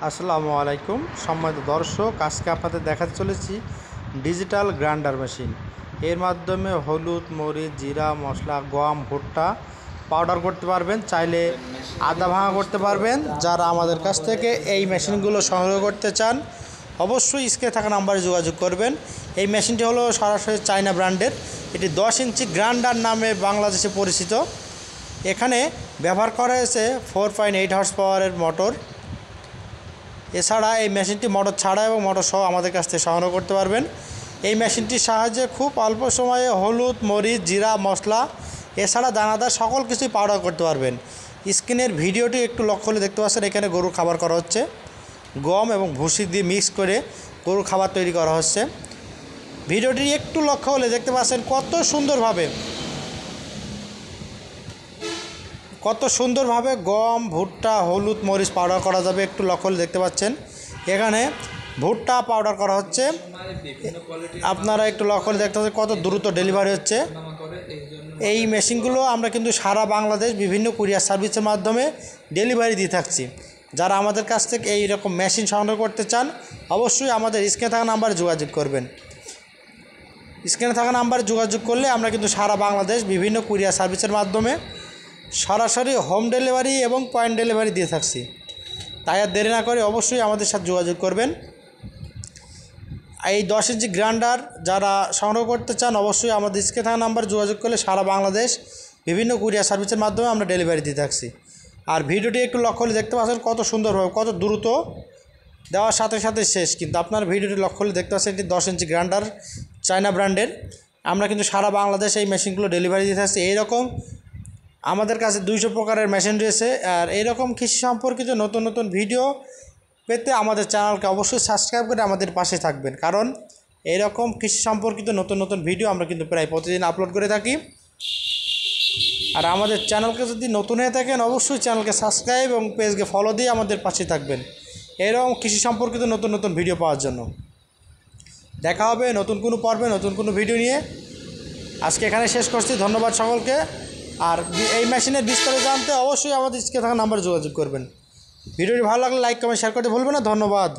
আসসালামু আলাইকুম সম্মানিত দর্শক, আজকে আপনাদের দেখাতে চলেছি ডিজিটাল গ্রাইন্ডার মেশিন। এর মাধ্যমে হলুদ, মরিচ, জিরা, মশলা, গম, ভুট্টা পাউডার করতে পারবেন, চাইলে আদা ভাঙা করতে পারবেন। যারা আমাদের কাছ থেকে এই মেশিনগুলো সংগ্রহ করতে চান অবশ্যই স্ক্রিনে থাকা নাম্বারে যোগাযোগ করবেন। এই মেশিনটি হলো সরাসরি চায়না ব্র্যান্ডের। এটি 10 ইঞ্চি গ্রাইন্ডার নামে বাংলাদেশে পরিচিত। এখানে ব্যবহার করা হয়েছে 4.8 হর্স পাওয়ারের মোটর। এছাড়া এই মেশিনটি মোটর ছাড়া এবং মোটর সহ আমাদের কাছ থেকে সংগ্রহ করতে পারবেন। এই মেশিনটির সাহায্যে খুব অল্প সময়ে হলুদ, মরিচ, জিরা, মশলা এছাড়া দানাদার সকল কিছুই পাউডার করতে পারবেন। স্ক্রিনের ভিডিওটি একটু লক্ষ্য হলে দেখতে পাচ্ছেন, এখানে গরুর খাবার করা হচ্ছে। গম এবং ভুসি দিয়ে মিক্স করে গরুর খাবার তৈরি করা হচ্ছে। ভিডিওটি একটু লক্ষ্য হলে দেখতে পাচ্ছেন কত সুন্দরভাবে গম, ভুট্টা, হলুদ, মরিচ পাউডার করা যাবে। একটু লক্ষ্য হলে দেখতে পাচ্ছেন এখানে ভুট্টা পাউডার করা হচ্ছে। আপনারা একটু লক্ষ্য হলে দেখতে পাচ্ছেন কত দ্রুত ডেলিভারি হচ্ছে। এই মেশিনগুলো আমরা কিন্তু সারা বাংলাদেশ বিভিন্ন কুরিয়ার সার্ভিসের মাধ্যমে ডেলিভারি দিয়ে থাকছি। যারা আমাদের কাছ থেকে এই রকম মেশিন সংগ্রহ করতে চান অবশ্যই আমাদের স্ক্রিনে থাকা নাম্বারে যোগাযোগ করবেন। স্ক্রিনে থাকা নাম্বারে যোগাযোগ করলে আমরা কিন্তু সারা বাংলাদেশ বিভিন্ন কুরিয়ার সার্ভিসের মাধ্যমে সরাসরি হোম ডেলিভারি এবং পয়েন্ট ডেলিভারি দিয়ে থাকছি। তাই আর দেরি না করে অবশ্যই আমাদের সাথে যোগাযোগ করবেন। এই 10 ইঞ্চি গ্রাইন্ডার যারা সংগ্রহ করতে চান অবশ্যই আমাদের স্ক্রিনে থাকা নাম্বার যোগাযোগ করলে সারা বাংলাদেশ বিভিন্ন কুরিয়ার সার্ভিসের মাধ্যমে আমরা ডেলিভারি দিয়ে থাকছি। আর ভিডিওটি একটু লক্ষ্য হলে দেখতে পাচ্ছেন কত সুন্দরভাবে, কত দ্রুত দেওয়ার সাথে সাথে শেষ। কিন্তু আপনার ভিডিওটি লক্ষ্য হলে দেখতে পাচ্ছেন এটি 10 ইঞ্চি গ্রাইন্ডার চায়না ব্র্যান্ডের। আমরা কিন্তু সারা বাংলাদেশ এই মেশিনগুলো ডেলিভারি দিয়ে থাকছি। এইরকম আমাদের কাছে 200 প্রকারের মেশিন রয়েছে। আর এইরকম কৃষি সম্পর্কিত নতুন নতুন ভিডিও পেতে আমাদের চ্যানেলকে অবশ্যই সাবস্ক্রাইব করে আমাদের পাশে থাকবেন, কারণ এইরকম কৃষি সম্পর্কিত নতুন নতুন ভিডিও আমরা কিন্তু প্রায় প্রতিদিন আপলোড করে থাকি। আর আমাদের চ্যানেলকে যদি নতুন হয়ে থাকেন অবশ্যই চ্যানেলকে সাবস্ক্রাইব এবং পেজকে ফলো দিয়ে আমাদের পাশে থাকবেন এরকম কৃষি সম্পর্কিত নতুন নতুন ভিডিও পাওয়ার জন্য। দেখা হবে নতুন কোনো পর্বে নতুন কোনো ভিডিও নিয়ে। আজকে এখানে শেষ করছি, ধন্যবাদ সকলকে। আর এই মেশিনের বিস্তারিত জানতে অবশ্যই আমাদের স্ক্রিনে থাকা নাম্বারে যোগাযোগ করবেন। ভিডিওটি ভালো লাগলে লাইক, কমেন্ট, শেয়ার করতে ভুলবেন না। ধন্যবাদ।